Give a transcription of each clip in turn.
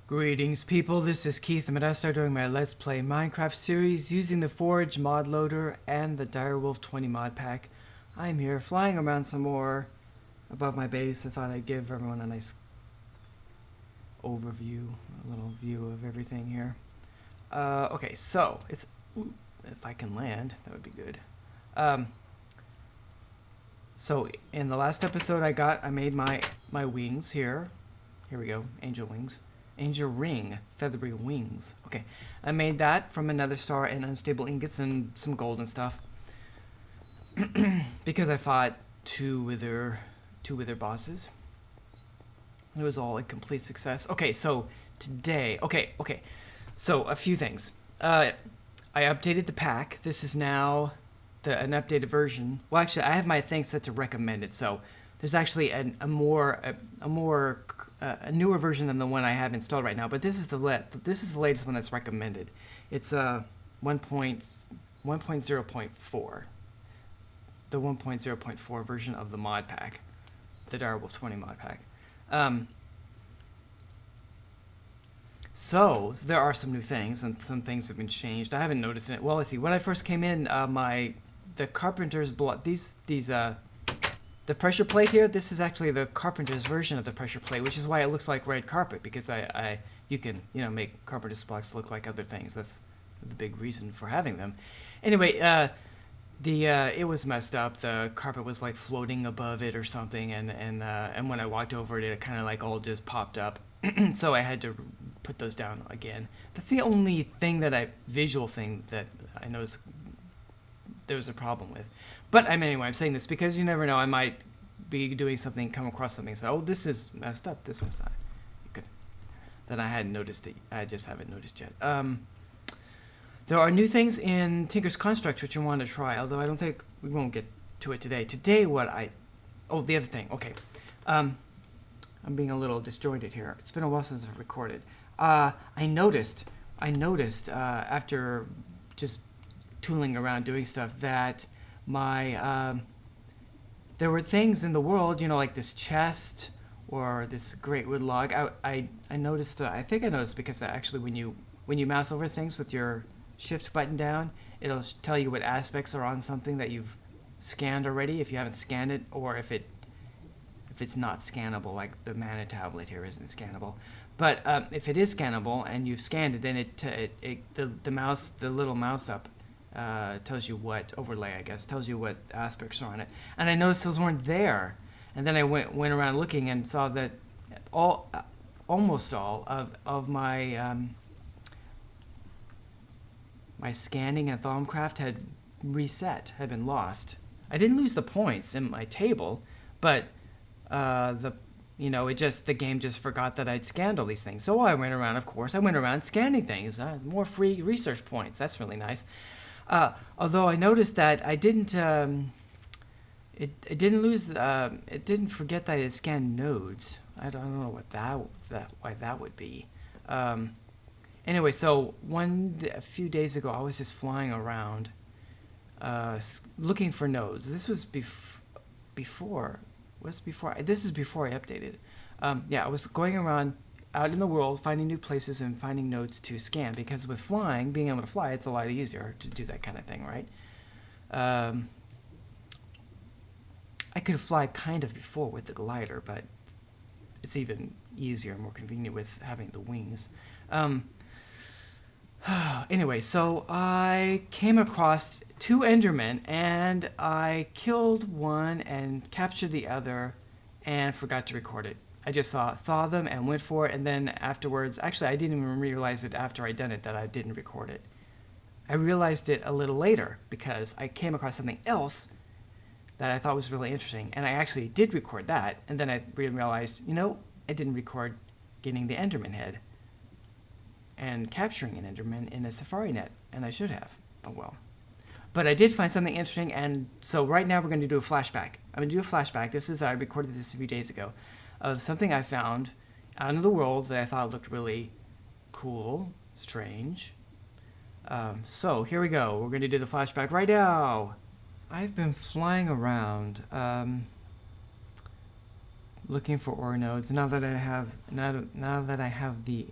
Greetings people, this is Keith. I'm going to start doing my Let's Play Minecraft series using the Forge mod loader and the Direwolf 20 mod pack. I'm here flying around some more above my base. I thought I'd give everyone a nice overview, a little view of everything here. Okay, so it's, if I can land, that would be good. So in the last episode I made my wings here. Here we go, angel wings. Angel ring, feathery wings. Okay, I made that from another star and unstable ingots and some gold and stuff. Because I fought two wither bosses. It was all a complete success. Okay, so today, okay. So a few things. I updated the pack. This is now an updated version. Well, actually, I have my thing set to recommended. So there's actually a newer version than the one I have installed right now, but this is the latest one that's recommended. It's 1.0.4, the 1.0.4 version of the mod pack, the Direwolf 20 mod pack. So there are some new things, and some things have been changed. I haven't noticed it. Well, let's see. When I first came in, the carpenter's block. The pressure plate here, this is actually the carpenter's version of the pressure plate, which is why it looks like red carpet, because you can, make carpenter's blocks look like other things. That's the big reason for having them. Anyway, it was messed up. The carpet was like floating above it or something, and when I walked over it, it kind of like all just popped up. So I had to put those down again. That's the only visual thing that I noticed there was a problem with. But anyway, I'm saying this because you never know. I might be doing something, come across something, say, "Oh, this is messed up. This one's not." Then I hadn't noticed it. I just haven't noticed yet. There are new things in Tinker's Construct which I want to try. Although I don't think we won't get to it today. Today, the other thing. Okay, I'm being a little disjointed here. It's been a while since I've recorded. I noticed after just tooling around doing stuff that there were things in the world, like this chest or this great wood log. I noticed. I think I noticed because actually, when you mouse over things with your shift button down, it'll tell you what aspects are on something that you've scanned already. If you haven't scanned it, or if it's not scannable, like the mana tablet here isn't scannable. But if it is scannable and you've scanned it, then the little mouse up tells you what overlay, I guess, tells you what aspects are on it. And I noticed those weren't there. And then I went around looking and saw that almost all of my my scanning and Thaumcraft had been lost. I didn't lose the points in my table, but the game just forgot that I'd scanned all these things. So I went around scanning things. More free research points. That's really nice. Although I noticed that I didn't, it didn't forget that it scanned nodes. I don't know why that would be. Anyway, so a few days ago, I was just flying around, looking for nodes. This was before. This is before I updated. I was going around out in the world, finding new places and finding nodes to scan, because with flying, being able to fly, it's a lot easier to do that kind of thing, right? I could fly kind of before with the glider, but it's even easier and more convenient with having the wings. Anyway, so I came across two Endermen, and I killed one and captured the other and forgot to record it. I just saw them and went for it, and then afterwards, actually I didn't even realize it after I'd done it that I didn't record it. I realized it a little later because I came across something else that I thought was really interesting, and I actually did record that, and then I realized, I didn't record getting the Enderman head and capturing an Enderman in a safari net, and I should have. Oh well. But I did find something interesting, and so right now we're going to do a flashback. I'm going to do a flashback. This is, I recorded this a few days ago, of something I found out in the world that I thought looked really cool, strange. So here we go. We're going to do the flashback right now. I've been flying around, looking for ore nodes. Now that I have the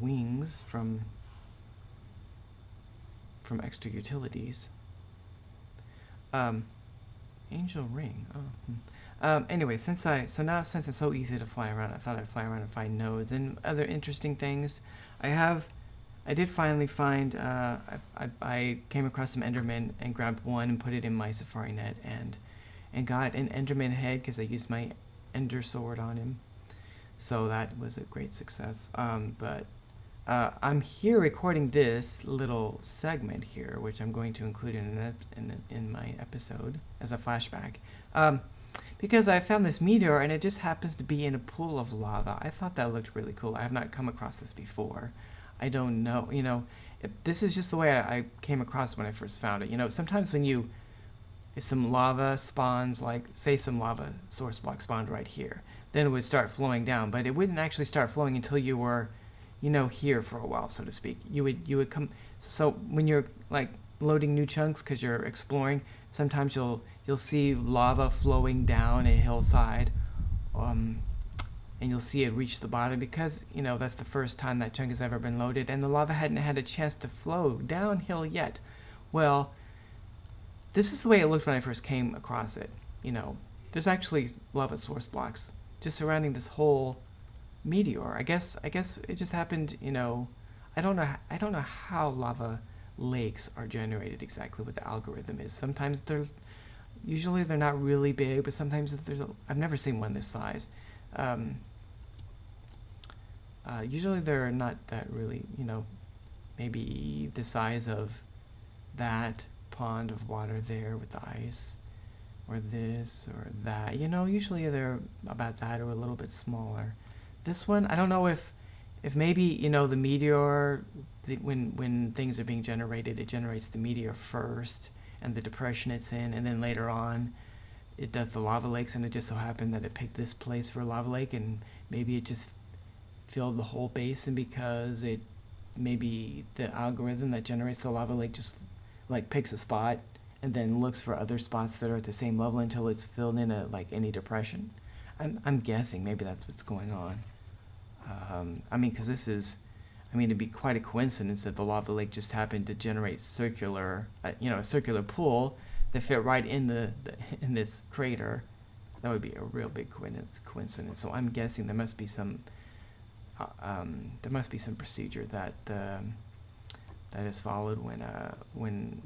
wings from extra utilities. Angel ring. Anyway, since it's so easy to fly around, I thought I'd fly around and find nodes and other interesting things. I did finally find. I came across some Endermen and grabbed one and put it in my Safari net and got an Enderman head because I used my Ender sword on him. So that was a great success. But I'm here recording this little segment here, which I'm going to include in my episode as a flashback, because I found this meteor and it just happens to be in a pool of lava. I thought that looked really cool. I have not come across this before. I don't know, this is just the way I came across when I first found it. Sometimes when if some lava spawns, like say some lava source block spawned right here, then it would start flowing down, but it wouldn't actually start flowing until you were here for a while, so to speak. You would come. So when you're like loading new chunks because you're exploring, sometimes you'll see lava flowing down a hillside, and you'll see it reach the bottom because that's the first time that chunk has ever been loaded, and the lava hadn't had a chance to flow downhill yet. Well, this is the way it looked when I first came across it. There's actually lava source blocks just surrounding this whole meteor. I guess it just happened. I don't know how lava lakes are generated exactly, what the algorithm is. Sometimes usually they're not really big, but sometimes I've never seen one this size. Usually they're not that really, maybe the size of that pond of water there with the ice, or this or that. Usually they're about that or a little bit smaller. This one, I don't know if maybe, the meteor, when things are being generated, it generates the meteor first and the depression it's in, and then later on it does the lava lakes, and it just so happened that it picked this place for a lava lake, and maybe it just filled the whole basin because maybe the algorithm that generates the lava lake just like picks a spot and then looks for other spots that are at the same level until it's filled in any depression. I'm guessing maybe that's what's going on. Because it'd be quite a coincidence if the lava lake just happened to generate a circular pool that fit right in in this crater. That would be a real big coincidence. So I'm guessing there must be some procedure that is followed when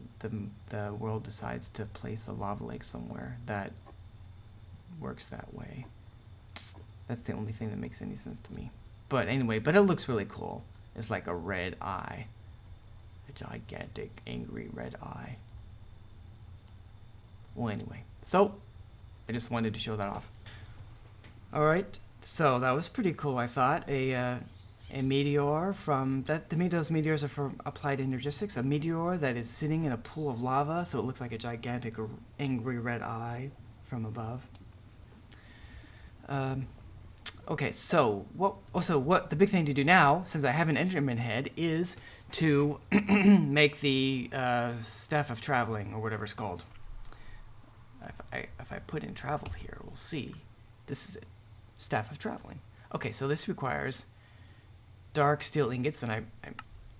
the world decides to place a lava lake somewhere that works that way. That's the only thing that makes any sense to me. But anyway, it looks really cool. It's like a red eye. A gigantic, angry red eye. Well, anyway. So, I just wanted to show that off. Alright, so that was pretty cool, I thought. A meteor from... those meteors are from Applied Energistics. A meteor that is sitting in a pool of lava, so it looks like a gigantic, angry red eye from above. Okay, so what the big thing to do now, since I have an Enderman head, is to make the Staff of Traveling, or whatever it's called. If I put in travel here, we'll see. This is it, Staff of Traveling. Okay, so this requires dark steel ingots, and I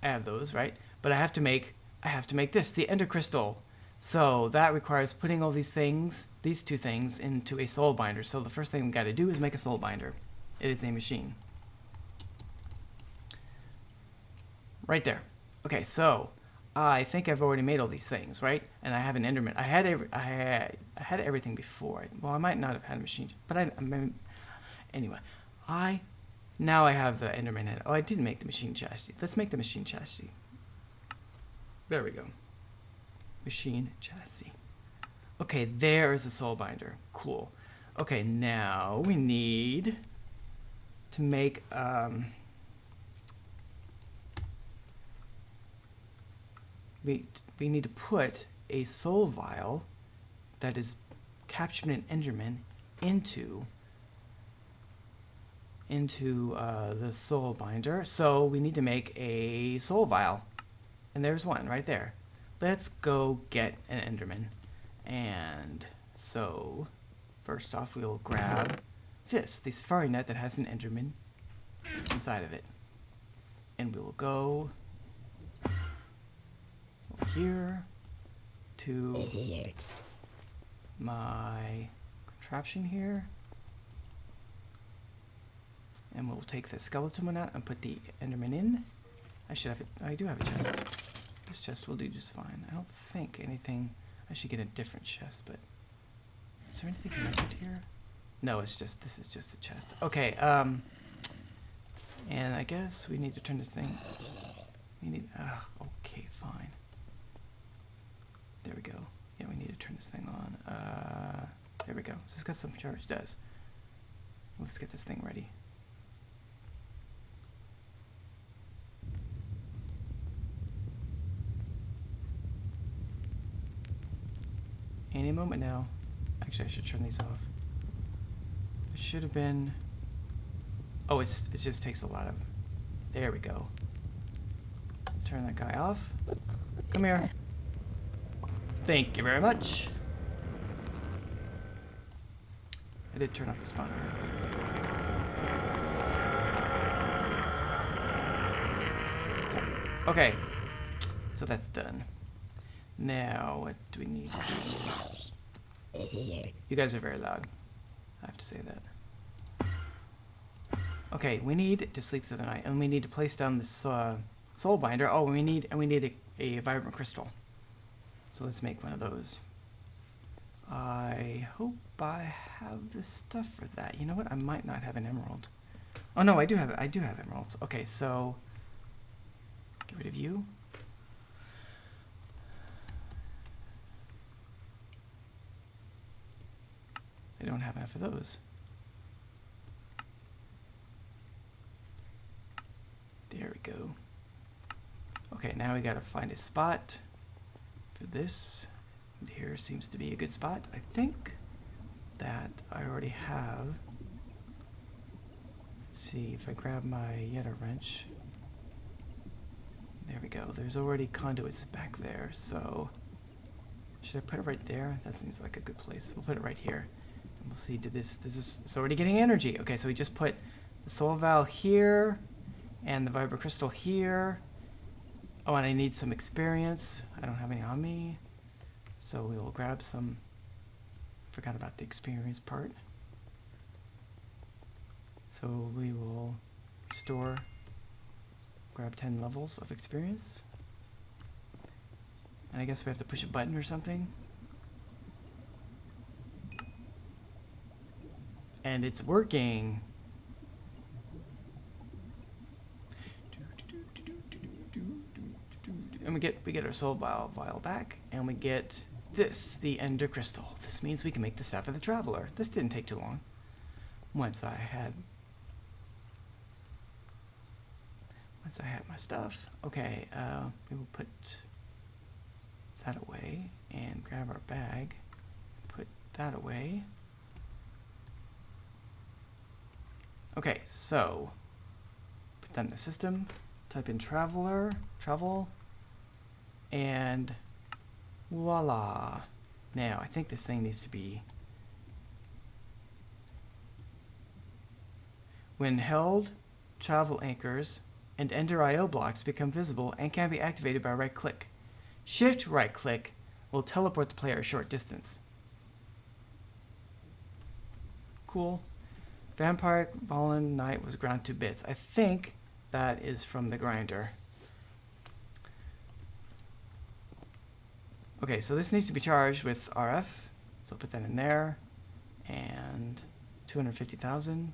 have those, right? But I have to make this, the Ender Crystal. So that requires putting all these two things, into a soul binder. So the first thing we got to do is make a soul binder. It is a machine. Right there. Okay, so I think I've already made all these things, right? And I have an Enderman. I had everything before. Well, I might not have had a machine, but anyway. Now I have the Enderman head. Oh, I didn't make the machine chassis. Let's make the machine chassis. There we go. Machine chassis. Okay, there is a soul binder. Cool. Okay, now we need to make we need to put a soul vial that is captured an Enderman into the soul binder. So we need to make a soul vial. And there's one right there. Let's go get an Enderman. And so first off, we'll grab the safari net that has an Enderman inside of it. And we will go over here to my contraption here. And we'll take the skeleton one out and put the Enderman in. I should have it. I do have a chest. This chest will do just fine. I don't think anything. I should get a different chest, but is there anything connected here? No, it's just, this is just a chest. Okay, and I guess we need to turn this thing. We need, okay, fine. There we go. Yeah, we need to turn this thing on. There we go. So it's got some charge, does. Let's get this thing ready. Any moment now. Actually, I should turn these off. It should have been. Oh, it just takes a lot of. There we go. Turn that guy off. Come here. Thank you very much. I did turn off the spawner. Cool. Okay. So that's done. Now, what do we need to do? You guys are very loud. I have to say that. Okay, we need to sleep through the night, and we need to place down this soul binder. Oh, we need a vibrant crystal. So let's make one of those. I hope I have the stuff for that. You know what? I might not have an emerald. Oh no, I do have emeralds. Okay, so get rid of you. I don't have enough of those. There we go. Okay, now we gotta find a spot for this. And here seems to be a good spot. I think that I already have. Let's see if I grab my Yeta wrench. There we go. There's already conduits back there, so should I put it right there? That seems like a good place. We'll put it right here. And we'll see, it's already getting energy. Okay, so we just put the soul vial here and the vibra crystal here. Oh, and I need some experience. I don't have any on me. So we will grab some. Forgot about the experience part. So we will store, grab 10 levels of experience. And I guess we have to push a button or something. And it's working. And we get our soul vial back, and we get this, the ender crystal. This means we can make the staff of the traveler. This didn't take too long. Once I had my stuff. Okay, we will put that away and grab our bag. Put that away. Okay, so put that in the system. Type in travel, and voila. Now, I think this thing needs to be. When held, travel anchors and Ender IO blocks become visible and can be activated by right click. Shift right click will teleport the player a short distance. Cool. Vampire Fallen Knight was ground to bits. I think that is from the grinder. Okay, so this needs to be charged with RF. So I'll put that in there. And 250,000.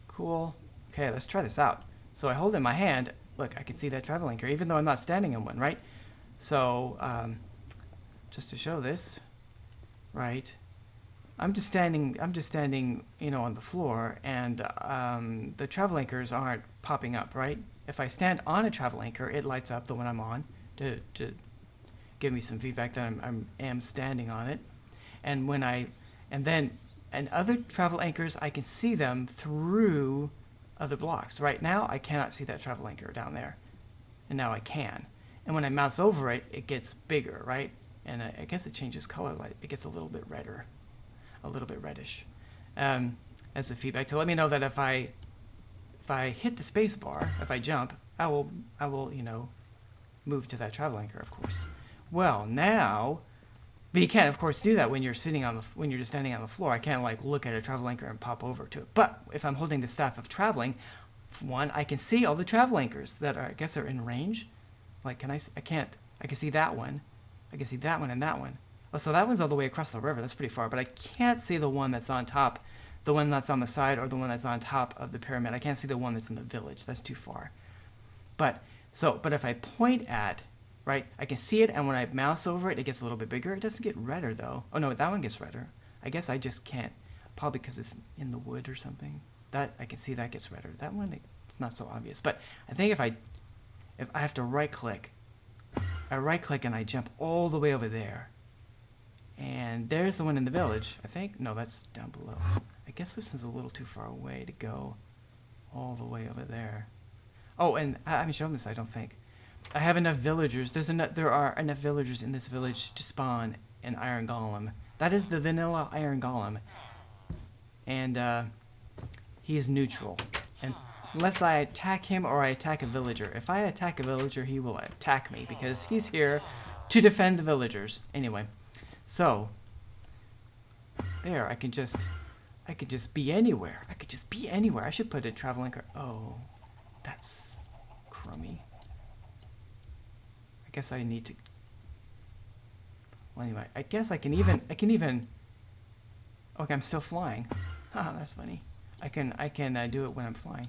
Cool. Okay, let's try this out. So I hold it in my hand. Look, I can see that travel anchor, even though I'm not standing in one, right? So, just to show this, right? I'm just standing, you know, on the floor, and the travel anchors aren't popping up, right? If I stand on a travel anchor, it lights up the one I'm on to give me some feedback that I am standing on it. And and other travel anchors, I can see them through other blocks. Right now, I cannot see that travel anchor down there, and now I can. And when I mouse over it, it gets bigger, right? And I guess it changes color, like it gets a little bit redder, a little bit reddish, as a feedback to let me know that if I hit the space bar, if I jump, I will move to that travel anchor, of course. Well, now. But you can't, of course, do that when you're sitting when you're just standing on the floor. I can't like look at a travel anchor and pop over to it. But if I'm holding the staff of traveling, one, I can see all the travel anchors that are, I guess, are in range. Like, I can see that one. I can see that one and that one. Oh, so that one's all the way across the river. That's pretty far. But I can't see the one that's on top, the one that's on the side, or the one that's on top of the pyramid. I can't see the one that's in the village. That's too far. But if I point at, right, I can see it, and when I mouse over it, it gets a little bit bigger. It doesn't get redder, though. Oh, no, that one gets redder. I guess I just can't, probably because it's in the wood or something. That, I can see that gets redder. That one, it's not so obvious. But I think if I have to right-click, I right-click and I jump all the way over there. And there's the one in the village, I think. No, that's down below. I guess this is a little too far away to go all the way over there. Oh, and I haven't shown this, I don't think. I have enough villagers. There are enough villagers in this village to spawn an iron golem. That is the vanilla iron golem. And he's neutral. And unless I attack him or I attack a villager. If I attack a villager, he will attack me because he's here to defend the villagers. Anyway, so there, I could just be anywhere. I could just be anywhere. I should put a travel anchor. Oh, that's crummy. I guess I need to. Well, anyway, I guess I can even. Okay, I'm still flying. Haha, that's funny. I can do it when I'm flying.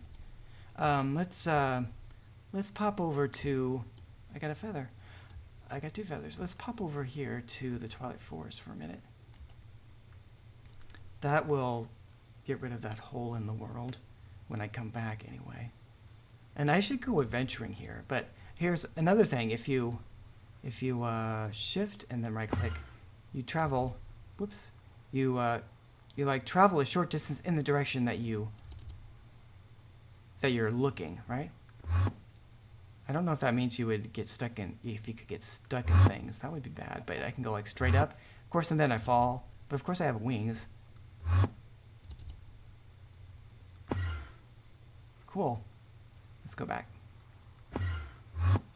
Let's pop over to. I got a feather. I got 2 feathers. Let's pop over here to the Twilight Forest for a minute. That will get rid of that hole in the world when I come back anyway. And I should go adventuring here, but. Here's another thing. If you shift and then right click, you travel. Whoops. You like travel a short distance in the direction that you're looking, right? I don't know if that means you would get stuck in. If you could get stuck in things, that would be bad. But I can go like straight up, of course, and then I fall. But of course, I have wings. Cool. Let's go back.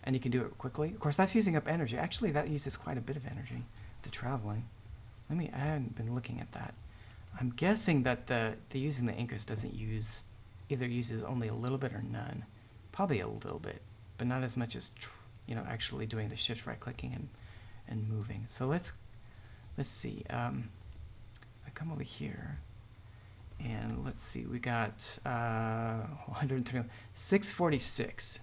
And you can do it quickly. Of course, that's using up energy. Actually, that uses quite a bit of energy, the traveling. I hadn't been looking at that. I'm guessing that the using the anchors doesn't uses only a little bit or none. Probably a little bit, but not as much as actually doing the shift right clicking and moving. So let's see. I come over here, and let's see. We got 103, 646.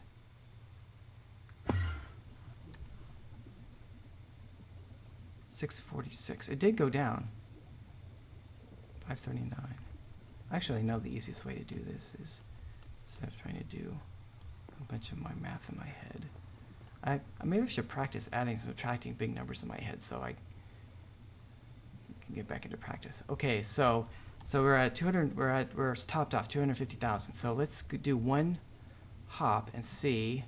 646. It did go down. 539. I actually know the easiest way to do this is instead of trying to do a bunch of my math in my head. Maybe I should practice adding and subtracting big numbers in my head so I can get back into practice. Okay, so we're at 200. We're topped off 250,000. So let's do one hop and see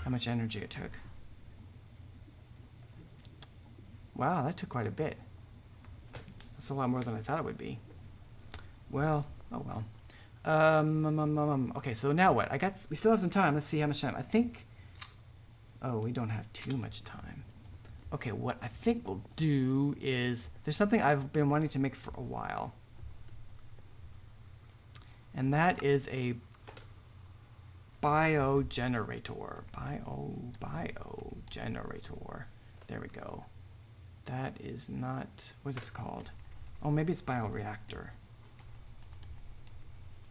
how much energy it took. Wow, that took quite a bit. That's a lot more than I thought it would be. Well, oh well. Okay, so now what? We still have some time. Let's see how much time. I think. Oh, we don't have too much time. Okay, what I think we'll do is there's something I've been wanting to make for a while, and that is a biogenerator. Biogenerator. There we go. That is not what it's called. Oh, maybe it's bioreactor.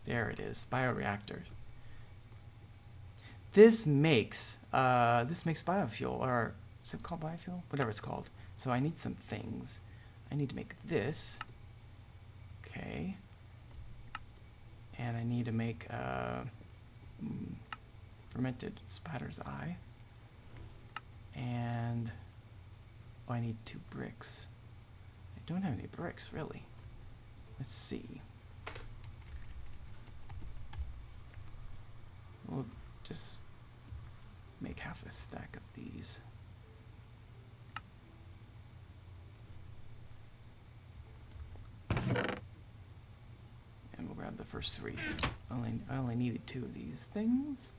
There it is, bioreactor. This makes biofuel, or is it called biofuel? Whatever it's called. So I need some things. I need to make this. Okay. And I need to make fermented spider's eye. And oh, I need 2 bricks. I don't have any bricks, really. Let's see. We'll just make half a stack of these. And we'll grab the first 3. I only needed 2 of these things.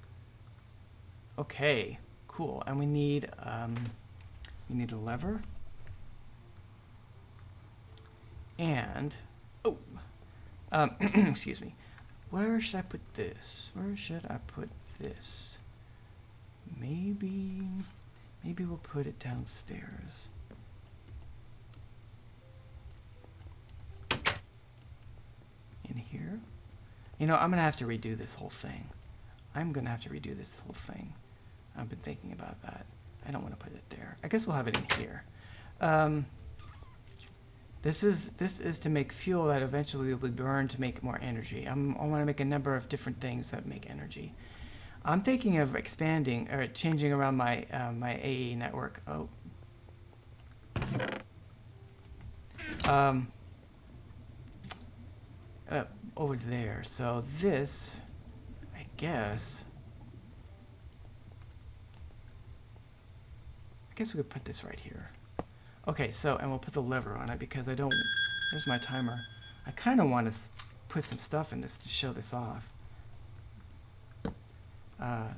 Okay, cool. And we need a lever. And oh, excuse me. Where should I put this? Where should I put this? Maybe we'll put it downstairs. In here. You know, I'm gonna have to redo this whole thing. I've been thinking about that. I don't want to put it there. I guess we'll have it in here. This is to make fuel that eventually will be burned to make more energy. I want to make a number of different things that make energy. I'm thinking of expanding or changing around my my AE network. Oh. Over there. So this, I guess we could put this right here. Okay, so, and we'll put the lever on it because I don't, there's my timer. I kind of want to put some stuff in this to show this off.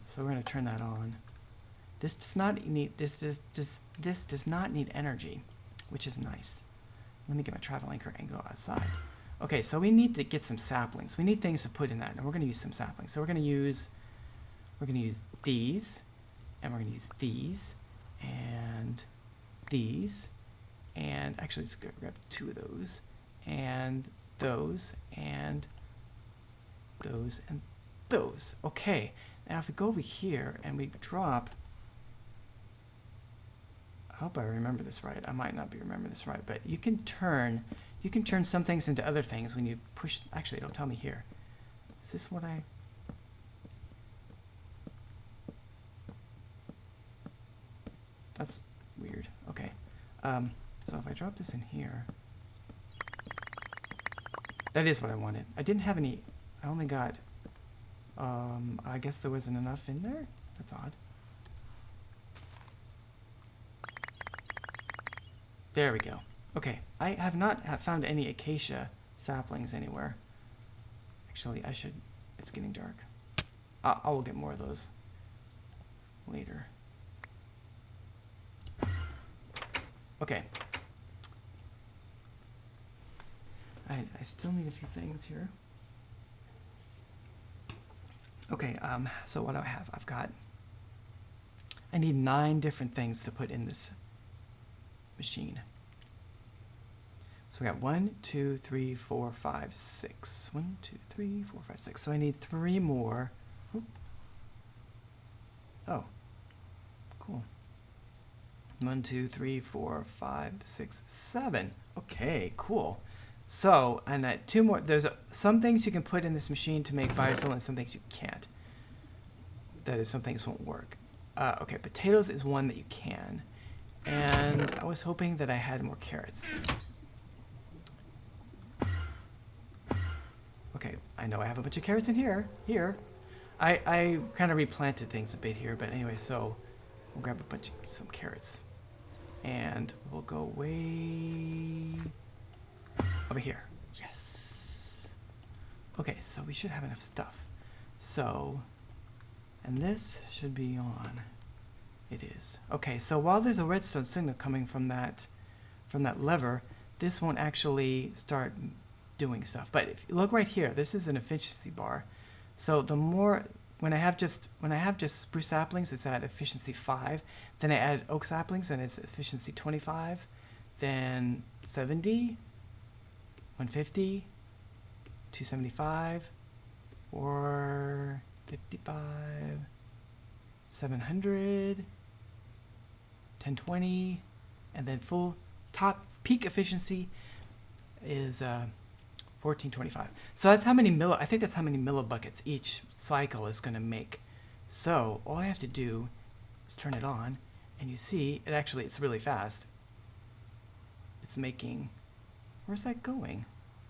So we're going to turn that on. This does not need, this does not need energy, which is nice. Let me get my travel anchor and go outside. Okay, so we need to get some saplings. We need things to put in that, and we're going to use some saplings. So we're going to use these, and we're going to use these, and these, and actually let's grab 2 of those, and those, and those, and those. Okay, now if we go over here and we drop, I hope I remember this right. I might not be remembering this right, but you can turn some things into other things when you push. Actually, it'll tell me here. Is this what I? That's weird. Okay. So if I drop this in here, that is what I wanted. I didn't have any. I only got. I guess there wasn't enough in there. That's odd. There we go. Okay, I have not found any acacia saplings anywhere. Actually, I should. It's getting dark. I will get more of those later. Okay. I still need a few things here. Okay, so what do I have? I need 9 different things to put in this machine. So we got 1, 2, 3, 4, 5, 6. 1, 2, 3, 4, 5, 6. So I need 3 more. Oop. Oh, cool. 1, 2, 3, 4, 5, 6, 7. Okay, cool. So, and 2 more. There's some things you can put in this machine to make biofuel, and some things you can't. That is, some things won't work. Okay, potatoes is one that you can. And I was hoping that I had more carrots. Okay, I know I have a bunch of carrots in here. I kind of replanted things a bit here, but anyway, so we'll grab some carrots. And we'll go way over here. Yes. Okay, so we should have enough stuff. So, and this should be on. It is. Okay, so while there's a redstone signal coming from that lever, this won't actually start doing stuff. But if you look right here, this is an efficiency bar. So the more, when I have just spruce saplings, it's at efficiency 5. Then I add oak saplings and it's efficiency 25. Then 70, 150, 275, or 55, 700, 1020, and then full top peak efficiency is 1425. So that's how many I think that's how many millibuckets each cycle is going to make. So all I have to do is turn it on, And you see, it's really fast. It's making, where's that going?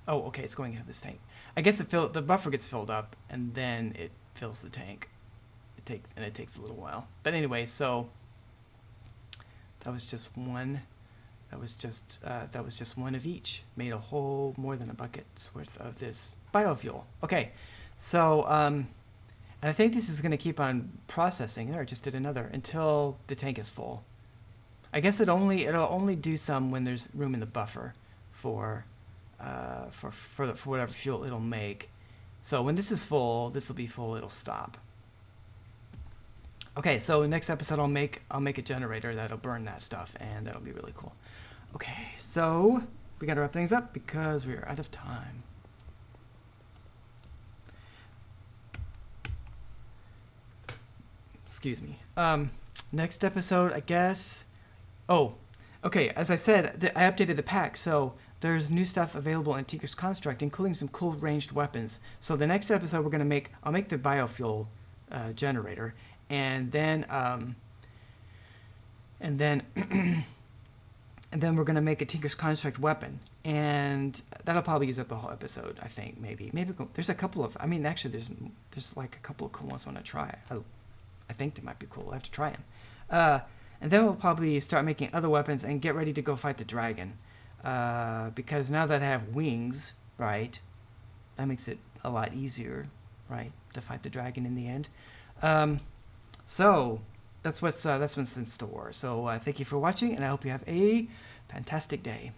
Oh, okay, it's going into this tank. I guess the buffer gets filled up, and then it fills the tank. It takes a little while. But anyway, so that was just one. That was just one of each. Made a whole more than a bucket's worth of this biofuel. Okay, so and I think this is going to keep on processing. There, I just did another until the tank is full. I guess it'll only do some when there's room in the buffer for whatever fuel it'll make. So when this is full, this will be full. It'll stop. Okay, so next episode I'll make a generator that'll burn that stuff, and that'll be really cool. Okay, so we gotta wrap things up because we're out of time. Excuse me. Next episode, I guess. Oh, okay. As I said, I updated the pack, so there's new stuff available in Tinker's Construct, including some cool ranged weapons. So the next episode I'll make the biofuel generator, and then and then we're gonna make a Tinker's Construct weapon, and that'll probably use up the whole episode. I think maybe there's a couple of. I mean, actually, there's like a couple of cool ones I want to try. I think they might be cool. I have to try them. And then we'll probably start making other weapons and get ready to go fight the dragon. Because now that I have wings, right, that makes it a lot easier, right, to fight the dragon in the end. So that's what's in store. So thank you for watching, and I hope you have a fantastic day.